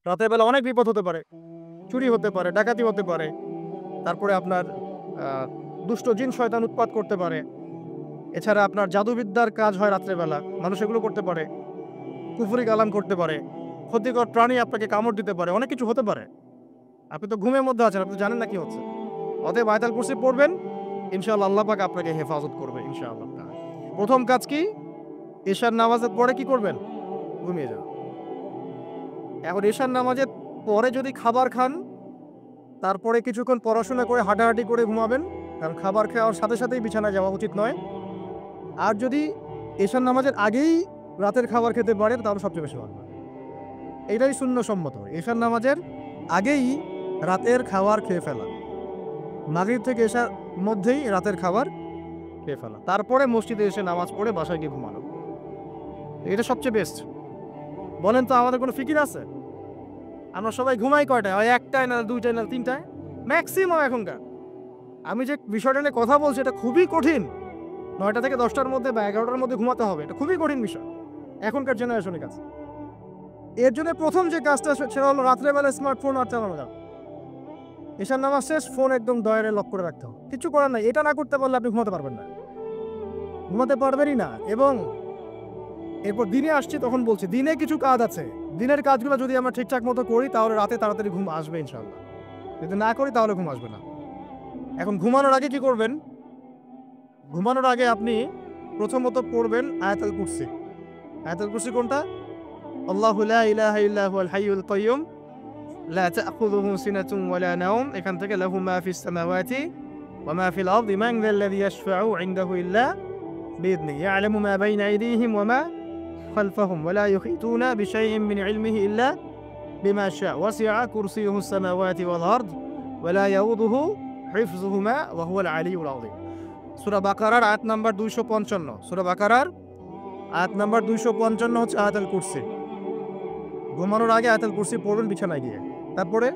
রাতের বেলা অনেক বিপদ হতে পারে, চুরি হতে পারে, ডাকাতি হতে পারে, তারপরে আপনার দুষ্ট জিন শয়তান উৎপাত করতে পারে। এছাড়া আপনার জাদুবিদ্যার কাজ হয় রাত্রেবেলা, মানুষ এগুলো করতে পারে, কুফরি কালাম করতে পারে, ক্ষতিকর প্রাণী আপনাকে কামড় দিতে পারে, অনেক কিছু হতে পারে। আপনি তো ঘুমের মধ্যে আছেন, আপনি জানেন না কি হচ্ছে। অতএব আয়াতুল কুরসি পড়বেন, ইনশাআল্লাহ আল্লাহ পাক আপনাকে হেফাজত করবে ইনশাআল্লাহ তাআলা। প্রথম কাজ কি? এশার নামাজের পরে কি করবেন? ঘুমিয়ে যান। এখন এশার নামাজের পরে যদি খাবার খান, তারপরে কিছুক্ষণ পড়াশোনা করে হাঁটাহাঁটি করে ঘুমাবেন, কারণ খাবার খাওয়ার সাথে সাথেই বিছানায় যাওয়া উচিত নয়। আর যদি এশার নামাজের আগেই রাতের খাবার খেতে পারেন তাহলে সবচেয়ে বেশি ভালো হয়। এটাই সুন্নহসম্মত। এশার নামাজের আগেই রাতের খাবার খেয়ে ফেলা, মাগরিব থেকে এশার মধ্যেই রাতের খাবার খেয়ে ফেলা, তারপরে মসজিদে এসে নামাজ পড়ে বাসায় গিয়ে ঘুমানো, এটা সবচেয়ে বেস্ট। বলেন তো আমাদের কোনো ফিকির আছে? আমরা সবাই ঘুমাই কয়টায়? হয় একটায়, না দুইটায়, না তিনটায়, ম্যাক্সিমাম এখনকার। আমি যে বিষয়টা নিয়ে কথা বলছি এটা খুবই কঠিন। ৯টা থেকে ১০টার মধ্যে বা ১১টার মধ্যে ঘুমাতে হবে, এটা খুবই কঠিন বিষয় এখনকার জেনারেশনের কাছে। এর জন্য প্রথম যে কাজটা সেটা হলো রাত্রেবেলা স্মার্টফোন আর চালানো যাবে। এশার নামাজ শেষ, ফোন একদম ডয়ারে লক করে রাখতে হবে, কিছু করার নাই। এটা না করতে পারলে আপনি ঘুমাতে পারবেন না, ঘুমাতে পারবেনই না। এবং এরপর দিনে আসছি, তখন বলছি দিনে কিছু কাজ আছে, দিনের কাজগুলো যদি আমরা ঠিকঠাক মতো করি তাহলে রাতে তাড়াতাড়ি ঘুম আসবে ইনশাআল্লাহ। যদি না করি তাহলে ঘুম আসবে না। এখন ঘুমানোর আগে কি করবেন? ঘুমানোর আগে আপনি প্রথমত পড়বেন আয়াতুল কুরসি। আয়াতুল কুরসি কোনটা? আল্লাহু লা ইলাহা ইল্লা হুয়াল হাইয়ুল কাইয়্যুম লা তা'খুযুহু সিনাতুন ওয়া লা নাওম, এখান থেকে লাহু মা ফিস সামাওয়াতি ওয়া মা ফিল আরদি মান যাল্লাযী ইয়াশফা'ু ইনদাহু ইল্লা বিইذনিহি ইয়া'লামু মা বাইনা আইদিহিম ওয়া মা খালফাহুম ওয়া লা ইউহীতুনা বিশাইইন মিন ইলমিহি ইল্লা বিমা শা'a ওয়াসি'a কুরসিয়্যুহুস সামাওয়াতি ওয়াল আরদ ওয়া লা ইয়াউদুহু হিফযুহুমা ওয়া হুয়াল আলিয়্যুল আযীম। সূরা বাকারার আয়াত নাম্বার 255। সূরা বাকারার আয়াত নাম্বার 255 হচ্ছে আয়াতুল কুরসি। ঘুমানোর আগে আয়াতুল কুরসি পড়বেন বিছানায় গিয়ে। তারপরে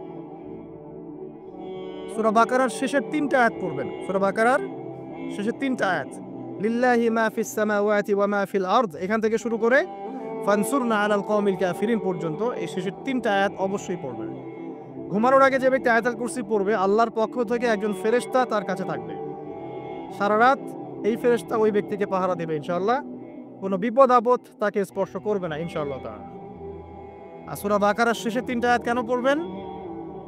সূরা বাকারার শেষের ৩টা আয়াত পড়বেন। সূরা বাকারার শেষের ৩টা আয়াত, লিল্লাহি মা ফিস সামাওয়াতি ওয়া মা ফিল আরদ, এখান থেকে শুরু করে ফানসুরনা আলাল কওমিল কাফিরিন পর্যন্ত এই শেষের ৩টা আয়াত অবশ্যই পড়বেন। ঘুমানোর আগে যে ব্যক্তি আয়াতুল কুরসি পড়বে, আল্লাহর পক্ষ থেকে একজন ফেরেশতা তার কাছে থাকবে সারা রাত। এই ফেরেশতা ওই ব্যক্তিকে পাহারা দেবে ইনশাআল্লাহ, কোনো বিপদ আপদ তাকে স্পর্শ করবে না ইনশাআল্লাহ তাআলা। আর সূরা বাকারার শেষের ৩টা আয়াত কেন পড়বেন?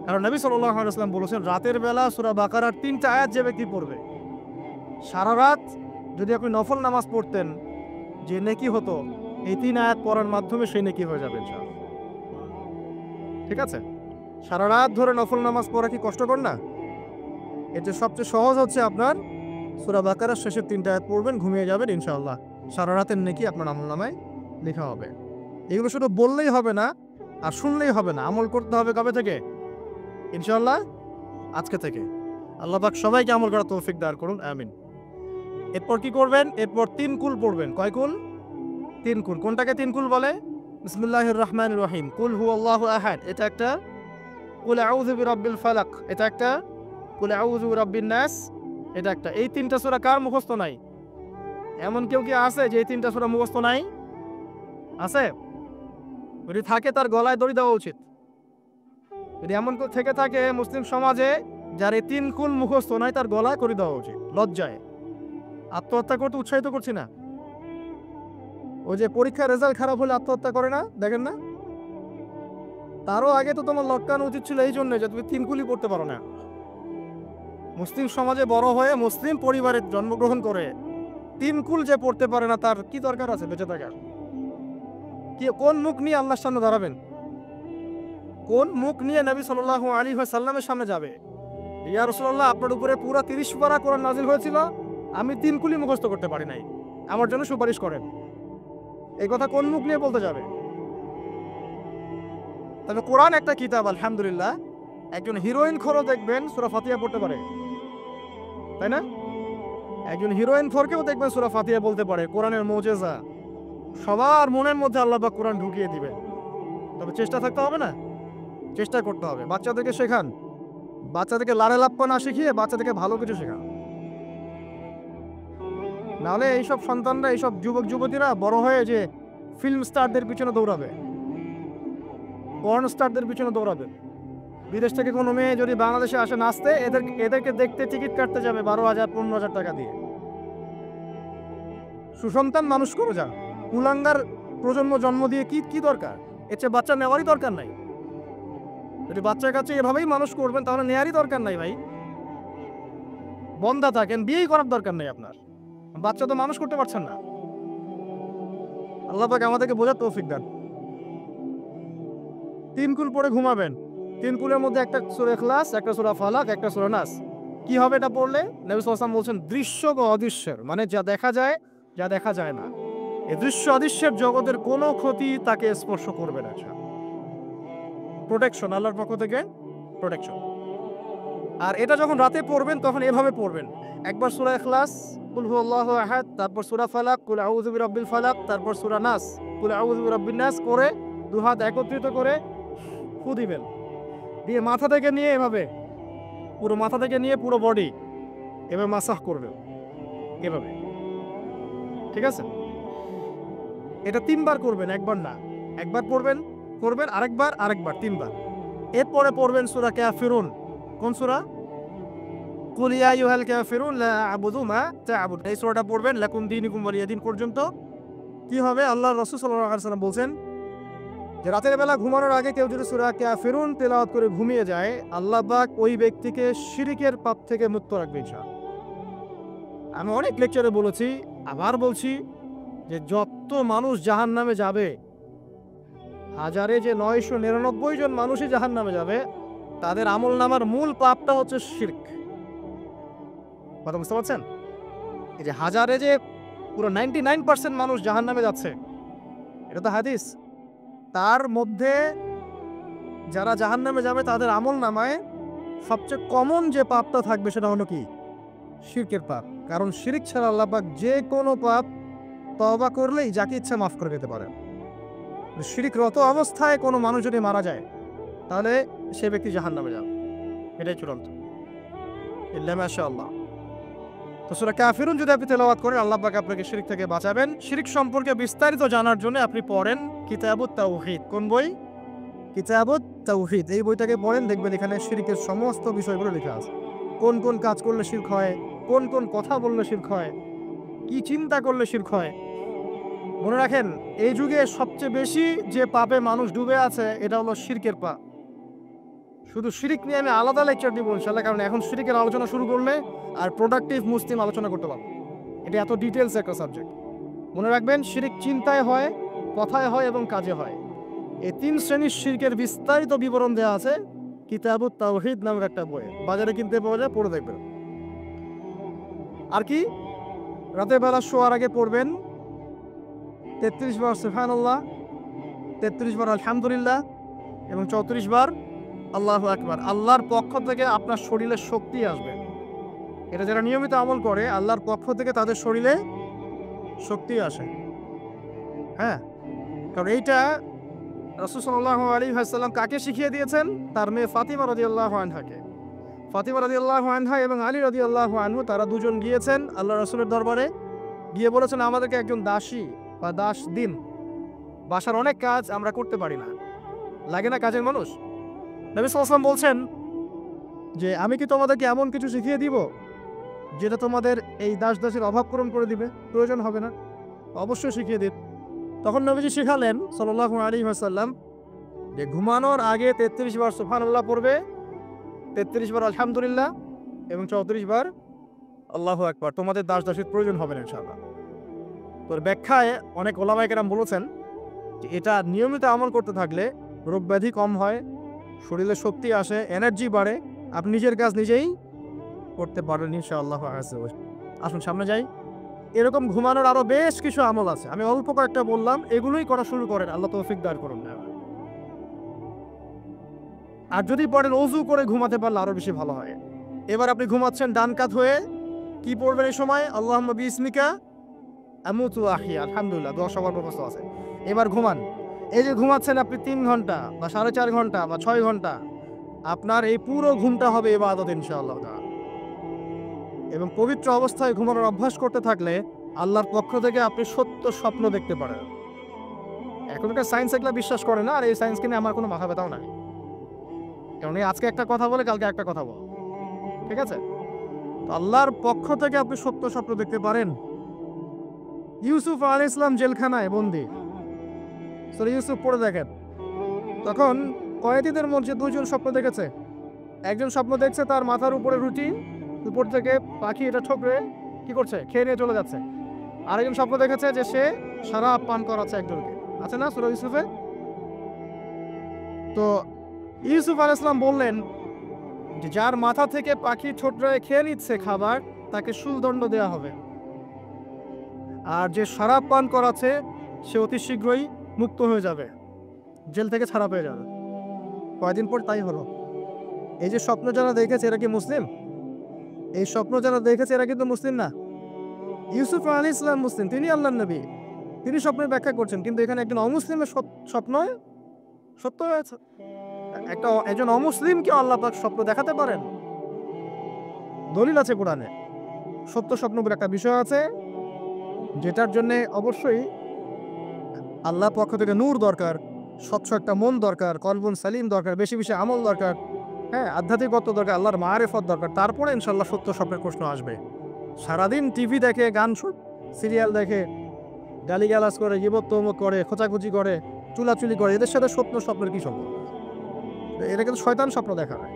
কারণ নবী সাল্লাল্লাহু আলাইহি ওয়াসাল্লাম বলেছেন, রাতের বেলা সূরা বাকারার ৩টা আয়াত যে ব্যক্তি পড়বে, সারা রাত যদি আপনি নফল নামাজ পড়তেন যে নেকি হতো, এই ৩ আয়াত পড়ার মাধ্যমে সেই নেকি হয়ে যাবে ইনশাআল্লাহ। ঠিক আছে? সারা রাত ধরে নফল নামাজ পড়া কি কষ্টকর না? এতে সবচেয়ে সহজ হচ্ছে আপনার সূরা বাকারার শেষের ৩টা আয়াত পড়বেন, ঘুমিয়ে যাবেন ইনশাআল্লাহ। সারা রাতের নেকি আপনার আমলনামায় লেখা হবে। এগুলো শুধু বললেই হবে না আর শুনলেই হবে না, আমল করতে হবে কবে থেকে? ইনশাআল্লাহ আজকে থেকে। আল্লাহ পাক সবাইকে আমল করার তৌফিক দান করুন, আমিন। এরপর কি করবেন? এরপর ৩ কুল পড়বেন। কয় কুল? ৩ কুল। কোনটাকে ৩ কুল বলে? বিসমিল্লাহির রহমানির রহিম, কুল হুয়াল্লাহু আহাদ, এটা একটা। কুল আউযু বিরাব্বিল ফালাক, এটা একটা। কুল আউযু বিরাব্বিন নাস, এটা একটা। এই ৩টা সূরা কার মুখস্থ নাই? এমন কেউ কি আছে যে এই 3টা সূরা মুখস্থ নাই? আছে? যদি থাকে তার গলায় দড়ি দেওয়া উচিত। যদি এমন কেউ থেকে থাকে মুসলিম সমাজে যার এই ৩ কুল মুখস্থ নাই, তার গলায় দড়ি দেওয়া উচিত লজ্জায়। আত্মহত্যা করতে উৎসাহিত করছি না। ওই যে পরীক্ষার রেজাল্ট খারাপ হলে আত্মহত্যা করে না, দেখেন না? তারও আগে তো তোমার লটকানো উচিত ছিল এই জন্য যে তুমি 3 কুলই পড়তে পারো না। মুসলিম সমাজে বড় হয়ে মুসলিম পরিবারে জন্মগ্রহণ করে 3 কুল যে পড়তে পারে না, তার কি দরকার আছে বেঁচে থাকার? কোন মুখ নিয়ে আল্লাহর সামনে দাঁড়াবেন? কোন মুখ নিয়ে নবী সাল্লাল্লাহু আলাইহি ওয়াসাল্লামের সামনে যাবে? ইয়া রাসূলুল্লাহ, আপনার উপরে পুরো 30 পারা কোরআন নাযিল হয়েছিল, আমি 3 কুলি মুখস্থ করতে পারি নাই, আমার জন্য সুপারিশ করেন। এই কথা কোন মুখ নিয়ে বলতে যাবে? তবে কোরআন একটা কিতাব, আলহামদুলিল্লাহ। একজন হিরোইন খোরও দেখবেন সূরা ফাতিহা পড়তে পারে, তাই না? একজন হিরোইন খোরকেও দেখবেন সূরা ফাতিহা বলতে পারে। কোরআনের মুজিজা, সবার মনের মধ্যে আল্লাহ পাক কোরআন ঢুকিয়ে দিবেন। তবে চেষ্টা থাকতে হবে না? চেষ্টা করতে হবে। বাচ্চাদেরকে শেখান, বাচ্চাদেরকে লাড়ে লাপ্পা না শিখিয়ে বাচ্চাদেরকে ভালো কিছু শেখান। নাহলে এইসব সন্তানরা, এইসব যুবক যুবতীরা বড় হয়ে যে ফিল্ম স্টারদের পিছনে দৌড়াবে, পর্ন স্টারদের পিছনে দৌড়াবেন। বিদেশ থেকে কোনো মেয়ে যদি বাংলাদেশে আসে নাচতে, এদেরকে দেখতে টিকিট কাটতে যাবে 12,000 15,000 টাকা দিয়ে। সুসন্তান মানুষ করে যান, কুলাঙ্গার প্রজন্ম জন্ম দিয়ে কি দরকার? এর চেয়ে বাচ্চা নেওয়ারই দরকার নাই। যদি বাচ্চার কাছে এভাবেই মানুষ করবেন তাহলে নেয়ারই দরকার নাই ভাই। বন্ধা থাকেন, বিয়েই করার দরকার নেই আপনার। বাচ্চা তো মানুষ করতে পারছেন না। আল্লাহ পাক আমাদেরকে বোঝার তৌফিক দেন। 3 কুল পরে ঘুমাবেন। 3 কুলের মধ্যে একটা সূরা ইখলাস, একটা সূরা ফালাক, একটা সূরা নাস। কি হবে এটা পড়লে? নবী সাল্লাল্লাহু আলাইহি ওয়াসাল্লাম বলছেন দৃশ্য বা অদৃশ্যের, মানে যা দেখা যায়, যা দেখা যায় না, এই দৃশ্য অদৃশ্যের জগতের কোনো ক্ষতি তাকে স্পর্শ করবে না। প্রোটেকশন আল্লাহর পক্ষ থেকে, প্রোটেকশন। আর এটা যখন রাতে পড়বেন তখন এভাবে পড়বেন। একবার সূরা ইখলাস, কুল হুয়াল্লাহু আহাদ, তারপর সূরা ফালাক, কুল আউযু বিরাব্বিল ফালাক, তারপর সূরা নাস, কুল আউযু বিরাব্বিন নাস করে দুই হাত একত্রিত করে ফু দিবেন। দিয়ে মাথা থেকে নিয়ে এভাবে, পুরো মাথা থেকে নিয়ে পুরো বডি এভাবে মাসাজ করবেন, এভাবে। ঠিক আছে? এটা 3 বার করবেন, একবার না। একবার করবেন, আরেকবার 3 বার। এরপরে পড়বেন সূরা কাফিরুন। কোন সূরা? কুল ইয়া আইয়ুহাল কাফিরুন লা আ'বুদু মা তা'বুদ। এই সূরাটা পড়বেন লাকুম দীনুকুম ওয়ালিয়া দীন পর্যন্ত। কি হবে? আল্লাহর রাসূল সাল্লাল্লাহু আলাইহি ওয়াসাল্লাম বলছেন যে রাতের বেলা ঘুমানোর আগে কেউ যদি সূরা কাফিরুন তেলাওয়াত করে ঘুমিয়ে যায়, আল্লাহ পাক ওই ব্যক্তিকে শিরকের পাপ থেকে মুক্ত রাখবে ইনশাআল্লাহ। আমি অনেক লেকচারে বলেছি, আবার বলছি যে যত মানুষ জাহান্নামে যাবে, হাজারে যে 999 জন মানুষই জাহান্নামে যাবে, তাদের আমলনামার মূল পাপটা হচ্ছে শিরক। কথা বুঝতে পারছেন? এই যে হাজারে যে পুরো 99% মানুষ জাহান্নামে যাচ্ছে, এটা তো হাদিস। তার মধ্যে যারা জাহান্নামে যাবে তাদের আমলনামায় সবচেয়ে কমন যে পাপটা থাকবে সেটা হলো কি? শিরকের পাপ। কারণ শিরক ছাড়া আল্লাহ পাক যে কোনো পাপ তওবা করলেই যাকে ইচ্ছা মাফ করে দিতে পারেন। শিরকরত অবস্থায় কোনো মানুষ যদি মারা যায় তাহলে সে ব্যক্তি জাহান্নামে যাবে, এটাই চূড়ান্ত। ইল্লা মাশাআল্লাহ। তো সূরা কাফিরুন যদি আপনি তেলাওয়াত করেন, আল্লাহ পাক আপনাকে শিরক থেকে বাঁচাবেন। শিরক সম্পর্কে বিস্তারিত জানার জন্য আপনি পড়েন কিতাবুত তাওহীদ। কোন বই? কিতাবুত তাওহীদ। এই বইটাকে পড়েন, দেখবেন এখানে শিরকের সমস্ত বিষয়গুলো লেখা আছে। কোন কোন কাজ করলে শিরক হয়, কোন কোন কথা বললে শিরক হয়, কি চিন্তা করলে শিরক হয়। মনে রাখেন, এই যুগে সবচেয়ে বেশি যে পাপে মানুষ ডুবে আছে এটা হলো শিরকের পাপ। শুধু শিরক নিয়ে আমি আলাদা লেকচার দিব ইনশাআল্লাহ, কারণ এখন শিরকের আলোচনা শুরু করলে আর প্রোডাক্টিভ মুসলিম আলোচনা করতে পারবো। এটা এত ডিটেলস একটা সাবজেক্ট। মনে রাখবেন, শিরক চিন্তায় হয়, কথায় হয় এবং কাজে হয়। এই 3 শ্রেণীর শিরকের বিস্তারিত বিবরণ দেওয়া আছে কিতাবুত তাওহীদ নামের একটা বই। বাজারে কিনতে পাওয়া যায়, পড়ে দেখবেন। আর কি? রাতের বেলা শোয়ার আগে পড়বেন 33 বার সুবহানাল্লাহ, 33 বার আলহামদুলিল্লাহ এবং 34 বার আল্লাহু আকবার। আল্লাহর পক্ষ থেকে আপনার শরীরে শক্তি আসবে। এটা যারা নিয়মিত আমল করে, আল্লাহর পক্ষ থেকে তাদের শরীরে শক্তি আসে। হ্যাঁ, কারণ এইটা রাসূল সাল্লাল্লাহু আলাইহি ওয়াসাল্লাম কাকে শিখিয়ে দিয়েছেন? তার মেয়ে ফাতিমা রাদিয়াল্লাহু আনহাকে। ফাতিমা রাদিয়াল্লাহু আনহা এবং আলী রাদিয়াল্লাহু আনহু, তারা দুজন গিয়েছেন আল্লাহ রাসূলের দরবারে, গিয়ে বলেছেন আমাদেরকে একজন দাসী বা দাস দিন। বাসার অনেক কাজ আমরা করতে পারি না, লাগে না কাজের মানুষ? নবী সাল্লাল্লাহু আলাইহি ওয়াসাল্লাম বলছেন যে আমি কি তোমাদেরকে এমন কিছু শিখিয়ে দিব যেটা তোমাদের এই দাস দাসীর অভাব পূরণ করে দিবে? প্রয়োজন হবে না? অবশ্যই শিখিয়ে দিন। তখন নবীজি শিখালেন সাল্লাল্লাহু আলাইহি ওয়াসাল্লাম যে ঘুমানোর আগে 33 বার সুবহানাল্লাহ পড়বে, 33 বার আলহামদুলিল্লাহ এবং 34 বার আল্লাহু আকবার। তোমাদের দাস দাসীর প্রয়োজন হবে না ইনশাআল্লাহ। তোর ব্যাখ্যায় অনেক ওলামায়ে কেরাম বলেছেন যে এটা নিয়মিত আমল করতে থাকলে রোগ ব্যাধি কম হয়, শরীরে শক্তি আসে, এনার্জি বাড়ে, আপনি নিজের কাজ নিজেই করতে পারবেন ইনশাআল্লাহ। আসুন সামনে যাই। এরকম ঘুমানোর আরো বেশ কিছু আমল আছে, আমি অল্প কয়েকটা বললাম, এগুলোই করা শুরু করেন, আল্লাহ তৌফিক দান করুন। আর যদি পড়েন ওযু করে ঘুমাতে পারলে আরো বেশি ভালো হয়। এবার আপনি ঘুমাচ্ছেন ডান কাত হয়ে, কি পড়বেন এই সময়? আল্লাহুম্মা বিসমিকা আমুতু ওয়া আহইয়া। আলহামদুলিল্লাহ, দোয়া সবার ব্যবস্থা আছে। এবার ঘুমান। এই যে ঘুমাচ্ছেন আপনি 3 ঘন্টা বা 4.5 ঘন্টা বা 6 ঘন্টা, আপনার এই পুরো ঘুমটা হবে ইবাদত ইনশাআল্লাহ তাআলা। এবং পবিত্র অবস্থায় ঘুমানোর অভ্যাস করতে থাকলে আল্লাহর পক্ষ থেকে আপনি সত্য স্বপ্ন দেখতে পারেন। এখনকার সায়েন্স এগুলো বিশ্বাস করে না, আর এই সায়েন্সকে নিয়ে আমার কোনো মাথা ব্যথাও নাই। কারণ এই আজকে একটা কথা বলে কালকে একটা কথা বলে, ঠিক আছে? তো আল্লাহর পক্ষ থেকে আপনি সত্য স্বপ্ন দেখতে পারেন। ইউসুফ আলাইহিস সালাম জেলখানায় বন্দী, সূরা ইউসুফ পড়ে দেখেন। তখন কয়েদিদের মধ্যে দুজন স্বপ্ন দেখেছে। একজন স্বপ্ন দেখছে তার মাথার উপরে রুটি, উপর থেকে পাখি এটা ঠোকরে কি করছে, খেয়ে নিয়ে চলে যাচ্ছে। আরেকজন স্বপ্ন দেখেছে যে সে শরাব পান করাচ্ছে একজনকে, আছে না সূরা ইউসুফে? তো ইউসুফ আলাইহিস সালাম বললেন যে যার মাথা থেকে পাখি ঠোকরে খেয়ে নিচ্ছে খাবার, তাকে শুলদণ্ড দেওয়া হবে, আর যে শরাব পান করাচ্ছে সে অতি শীঘ্রই মুক্ত হয়ে যাবে, জেল থেকে ছাড়া পেয়ে যাবে। কয়দিন পর তাই হলো। এই যে স্বপ্ন যারা দেখেছে এরা কি মুসলিম? এই স্বপ্ন যারা দেখেছে এরা কিন্তু মুসলিম না। ইউসুফ আলাইহিস সালাম মুসলিম, তিনি আল্লাহর নবী, তিনি স্বপ্নের ব্যাখ্যা করছেন, কিন্তু এখানে একজন অমুসলিমের স্বপ্ন সত্য হয়েছে। একজন অমুসলিমকে আল্লাহ পাক স্বপ্ন দেখাতে পারেন, দলিল আছে কোরআনে। সত্য স্বপ্ন বলে একটা বিষয় আছে, যেটার জন্য অবশ্যই আল্লাহর পক্ষ থেকে নূর দরকার, স্বচ্ছ একটা মন দরকার, কলবুন সালিম দরকার, বেশি বেশি আমল দরকার, হ্যাঁ, আধ্যাত্মিকত্ব দরকার, আল্লাহর মারিফত দরকার। তারপরে ইনশাল্লাহ সত্য স্বপ্নের প্রশ্ন আসবে। সারাদিন টিভি দেখে, গান সিরিয়াল দেখে, গালিগালাজ করে, গীবত তহমত করে, খোঁচাখুচি করে, চুলাচুলি করে, এদের সাথে সত্য স্বপ্নের কি সম্পর্ক? এটা কিন্তু শয়তান স্বপ্ন দেখা হয়।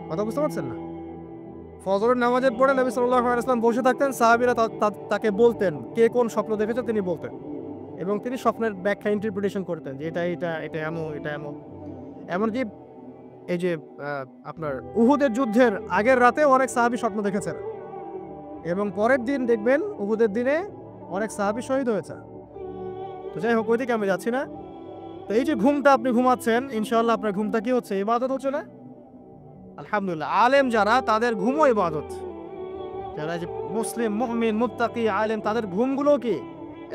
কথা বুঝতে পারছেন না? ফজরের নামাজের পরে নবী সাল্লাল্লাহু আলাইহি ওয়াসাল্লাম বসে থাকতেন, সাহাবীরা তাকে বলতেন কে কোন স্বপ্ন দেখেছে, তিনি বলতেন, এবং তিনি স্বপ্নের ব্যাখ্যা ইন্টারপ্রিটেশন করতেন যে এটা এটা এটা এমন, এটা এমন। এমনকি এই যে আপনার উহুদের যুদ্ধের আগের রাতে অনেক সাহাবী স্বপ্ন দেখেছেন, এবং পরের দিন দেখবেন উহুদের দিনে অনেক সাহাবী শহীদ হয়েছে। তো যাই হোক, ওইদিকে আমি যাচ্ছি না। তো এই যে ঘুমটা আপনি ঘুমাচ্ছেন, ইনশাআল্লাহ আপনার ঘুমটা কি হচ্ছে? ইবাদত হচ্ছে না? আলহামদুলিল্লাহ। আলেম যারা, তাদের ঘুমও ইবাদত। যারা যে মুসলিম, মুমিন, মুত্তাকি, আলেম, তাদের ঘুমগুলো কি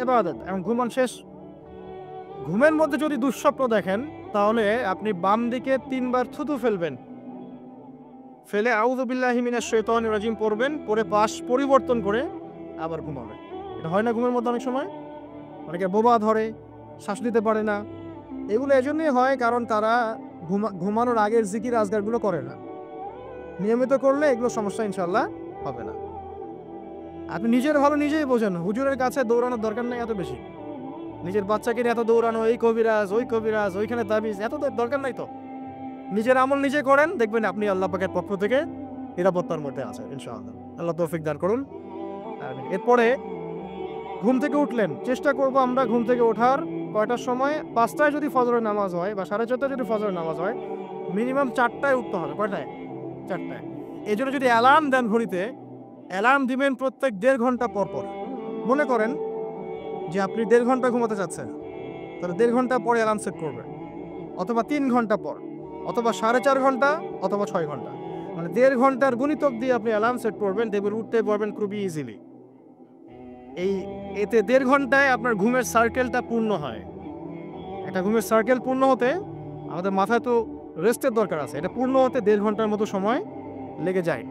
ইবাদত। এবং ঘুমান শেষ, ঘুমের মধ্যে যদি দুঃস্বপ্ন দেখেন, তাহলে আপনি বাম দিকে 3 বার থুতু ফেলবেন, ফেলে আউযু বিল্লাহি মিনাশ শাইতানির রাজিম পড়বেন, পরে পাশ পরিবর্তন করে আবার ঘুমাবেন। এটা হয় না ঘুমের মধ্যে অনেক সময়? অনেকে বোবা ধরে, শ্বাস নিতে পারে না। এগুলো এজন্যই হয় কারণ তারা ঘুমানোর আগের জিকির আজগারগুলো করে না। নিয়মিত করলে এগুলো সমস্যা ইনশাল্লাহ হবে না। আপনি নিজের ভালো নিজেই বোঝেন, হুজুরের কাছে দৌড়ানোর দরকার নেই এত বেশি। নিজের বাচ্চাকে নিয়ে এত দৌড়ানো, এই কবিরাজ, ওই কবিরাজ, ওইখানে তাবিজ, এত দরকার নাই তো। নিজের আমল নিজে করেন, দেখবেন আপনি আল্লাহ পাকের পক্ষ থেকে নিরাপত্তার মধ্যে আছেন ইনশাআল্লাহ। আল্লাহ তৌফিক দান করুন। এরপরে ঘুম থেকে উঠলেন, চেষ্টা করব আমরা ঘুম থেকে ওঠার কয়টার সময়? 5টায় যদি ফজরের নামাজ হয়, বা 4:30টায় যদি ফজরের নামাজ হয়, মিনিমাম 4টায় উঠতে হবে। কয়টায়? 4টায়। এই জন্য যদি অ্যালার্ম দেন ঘড়িতে, অ্যালার্ম দিবেন প্রত্যেক 1.5 ঘন্টা পর পর। মনে করেন যে আপনি 1.5 ঘন্টা ঘুমাতে চাচ্ছেন, তাহলে 1.5 ঘন্টা পরে অ্যালার্ম সেট করবেন, অথবা 3 ঘন্টা পর, অথবা 4.5 ঘন্টা, অথবা 6 ঘন্টা। মানে 1.5 ঘন্টার গুণিতক দিয়ে আপনি অ্যালার্ম সেট করবেন, দেখবেন উঠতে পারবেন খুবই ইজিলি। এতে 1.5 ঘন্টায় আপনার ঘুমের সার্কেলটা পূর্ণ হয়। একটা ঘুমের সার্কেল পূর্ণ হতে আমাদের মাথায় তো রেস্টের দরকার আছে, এটা পূর্ণ হতে 1.5 ঘন্টার মতো সময় লেগে যায়।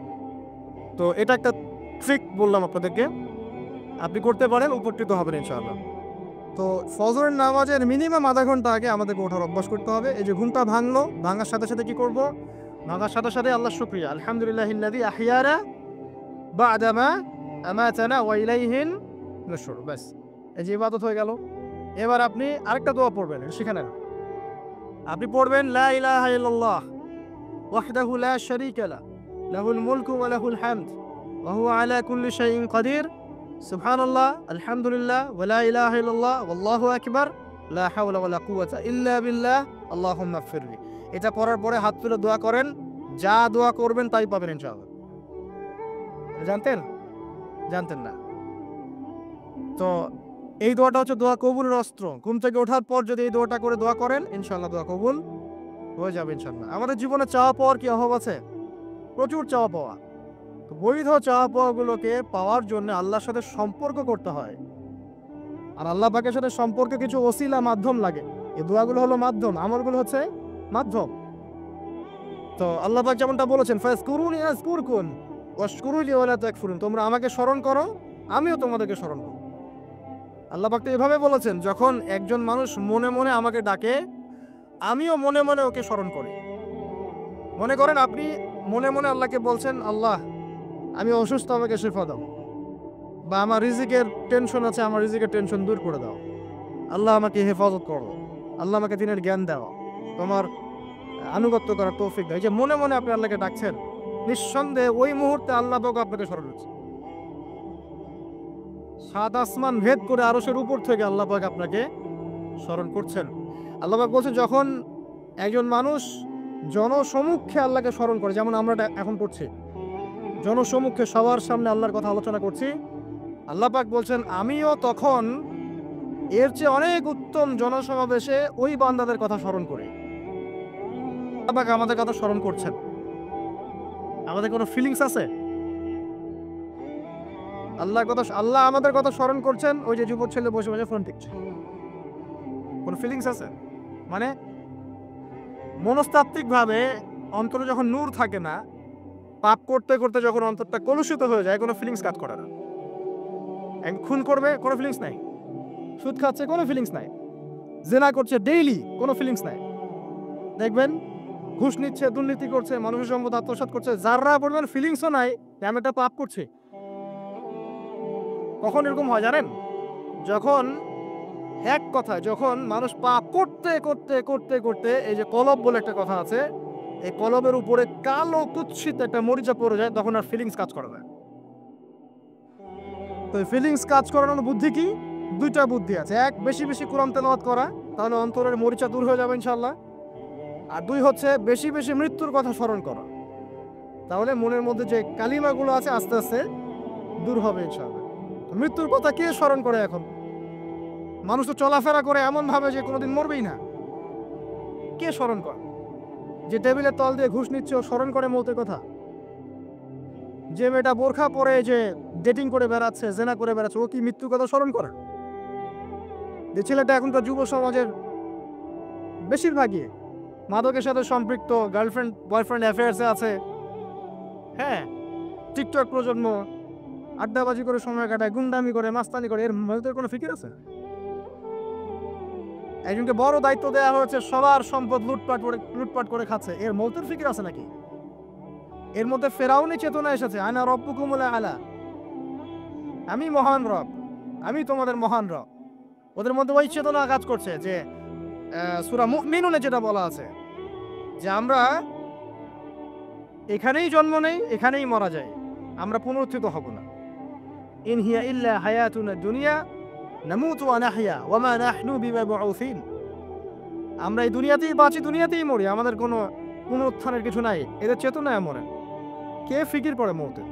তো এটা একটা ট্রিক বললাম আপনাদেরকে, আপনি করতে পারেন, উপকৃত হবেন ইনশাআল্লাহ। তো ফজরের নামাজের মিনিমাম আধা ঘন্টা আগে আমাদেরকে ওঠার অভ্যাস করতে হবে। এই যে ঘুমটা ভাঙলো, ভাঙার সাথে সাথে কি করব? ভাঙার সাথে সাথে আল্লাহর শুকরিয়া, আলহামদুলিল্লাহিল্লাযী আহইয়ানা বা'দা মা আমাতানা ওয়া ইলাইহিন নুশুর। ব্যাস, এই যে ইবাদত হয়ে গেল। এবার আপনি আরেকটা দোয়া পড়বেন, শিখে নেন। আপনি পড়বেন লা ইলাহা ইল্লাল্লাহ ওয়াহদাহু লা শারীকা লাহু লাহুল মুলকু ওয়া লাহুল হামদ ওয়া হুয়া আলা কুল্লি শাইইন কাদির সুবহানাল্লাহ আলহামদুলিল্লাহ ওয়া লা ইলাহা ইল্লাল্লাহ ওয়াল্লাহু আকবার লা হাওলা ওয়া লা কুওয়াতা ইল্লা বিল্লাহ আল্লাহুম্মা ইগফিরলি। এটা পড়ার পরে হাত তুলে দোয়া করেন, যা দোয়া করবেন তাই পাবেন ইনশাআল্লাহ। জানতেন? জানতেন না? তো এই দোয়াটা হচ্ছে দোয়া কবুলের অস্ত্র। ঘুম থেকে ওঠার পর যদি এই দোয়াটা করে দোয়া করেন, ইনশাআল্লাহ দোয়া কবুল হয়ে যাবে ইনশাআল্লাহ। আমাদের জীবনে চাওয়া পাওয়ার কি অভাব আছে? প্রচুর চাওয়া পাওয়া। তো বৈধ চাওয়া পাওয়াগুলোকে পাওয়ার জন্য আল্লাহর সাথে সম্পর্ক করতে হয়, আর আল্লাহ পাকের সাথে সম্পর্কে কিছু ওসিলা, মাধ্যম লাগে। এই দোয়াগুলো হলো মাধ্যম, আমলগুলো হচ্ছে মাধ্যম। তো আল্লাহ পাক যেমনটা বলেছেন, ফাজকুরুনি আযকুরকুম ওয়াশকুরুলি ওয়া লা তাকফুরুন, তোমরা আমাকে স্মরণ করো, আমিও তোমাদেরকে স্মরণ করব। আল্লাহ পাক তো এভাবে বলেছেন, যখন একজন মানুষ মনে মনে আমাকে ডাকে আমিও মনে মনে ওকে স্মরণ করি। মনে করেন আপনি মনে মনে আল্লাহকে বলছেন, আল্লাহ আমি অসুস্থ, আমাকে শিফা দাও, বা আমার রিজিকের টেনশন আছে, আমার রিজিকের টেনশন দূর করে দাও, আল্লাহ আমাকে হেফাজত করো, আল্লাহ আমাকে দিনের জ্ঞান দাও, তোমার আনুগত্য করার তৌফিক দাও। এই যে মনে মনে আপনি আল্লাহকে ডাকছেন, নিঃসন্দেহে ওই মুহূর্তে আল্লাহ পাক আপনাকে স্মরণ হচ্ছে। সাত আসমান ভেদ করে আরশের উপর থেকে আল্লাহ পাক আপনাকে স্মরণ করছেন। আল্লাহ পাক বলছেন, যখন একজন মানুষ জনসমক্ষে আল্লাহকে স্মরণ করে, যেমন আমরা এখন করছি, জনসমক্ষে সবার সামনে আল্লাহর কথা আলোচনা করছি, আল্লাহ পাক বলছেন আমিও তখন এর চেয়ে অনেক উত্তম জনসমাবেশে ওই বান্দাদের কথা স্মরণ করি। আল্লাহ পাক আমাদের কথা স্মরণ করছেন, আমাদের কোনো ফিলিংস আছে? আল্লাহ আমাদের কথা স্মরণ করছেন, ওই যে যুবক ছেলে বসে বসে ফোন টিপছে, কোনো ফিলিংস আছে? মানে মনস্তাত্ত্বিকভাবে অন্তরে যখন নূর থাকে না, পাপ করতে করতে যখন অন্তরটা কলুষিত হয়ে যায়, কোনো ফিলিংস কাজ করে না। খুন করবে, কোনো ফিলিংস নাই। সুদ খাচ্ছে, কোনো ফিলিংস নাই। জেনা করছে ডেইলি, কোনো ফিলিংস নাই। দেখবেন ঘুষ নিচ্ছে, দুর্নীতি করছে, মানুষের সম্পদ আত্মসাৎ করছে, যারা পরিমাণ ফিলিংসও নাই যে আমি একটা পাপ করছি। কখন এরকম হয় জানেন? যখন এক কথা, যখন মানুষ পাপ করতে করতে করতে করতে, এই যে কলব বলে একটা কথা আছে, এই কলবের উপরে কালো কুৎসিত একটা মরিচা পড়ে যায়, তখন আর ফিলিংস কাজ করে না। তো ফিলিংস কাজ করানোর বুদ্ধি কি? দুইটা বুদ্ধি আছে। এক, বেশি বেশি কোরআন তেলাওয়াত করা, তাহলে অন্তরের মরিচা দূর হয়ে যাবে ইনশাআল্লাহ। আর দুই হচ্ছে বেশি বেশি মৃত্যুর কথা স্মরণ করা, তাহলে মনের মধ্যে যে কালিমাগুলো আছে আস্তে আস্তে দূর হবে ইনশাআল্লাহ। মৃত্যুর কথা কে স্মরণ করে এখন? মানুষ তো চলাফেরা করে এমন ভাবে যে কোনোদিন মরবেই না। কে স্মরণ করে? যে টেবিলের তল দিয়ে ঘুষ নিচ্ছে ও স্মরণ করে মৌতের কথা? যে মেয়েটা বোরখা পরে যে ডেটিং করে বেড়াচ্ছে, জেনা করে বেড়াচ্ছে, ও কি মৃত্যুর কথা স্মরণ করে? যে ছেলেটা এখনকার যুব সমাজের বেশিরভাগই মাদকের সাথে সম্পৃক্ত, গার্লফ্রেন্ড বয়ফ্রেন্ড অ্যাফেয়ার্সে আছে, হ্যাঁ, টিকটক প্রজন্ম, আড্ডাবাজি করে সময় কাটায়, গুন্ডামি করে, মাস্তানি করে, এর মধ্যে কোনো ফিকির আছে? একজনকে বড় দায়িত্ব দেওয়া হয়েছে, সবার সম্পদ লুটপাট করে খাচ্ছে, এর মৌতের ফিকির আছে নাকি? এর মধ্যে ফেরাউনি চেতনা এসেছে, আনা রব্বুকুমুল আলা, আমি মহান রব, আমি তোমাদের মহান রব। ওদের মধ্যে ওই চেতনা কাজ করছে যে সূরা মুমিনুনে যেটা বলা আছে যে আমরা এখানেই জন্ম নেই, এখানেই মারা যাই, আমরা পুনরুত্থিত হব না। ইন হিয়া ইল্লা হায়াতুনা দুনিয়া নামুতু ওয়া নাহইয়া ওয়া মা নাহনু বিমাবউসিন। আমরা এই দুনিয়াতেই বাঁচি, দুনিয়াতেই মরি, আমাদের কোনো পুনরুত্থানের কিছু নাই। এদের চেতনা এমন। কে ফিকির করে মৌতের?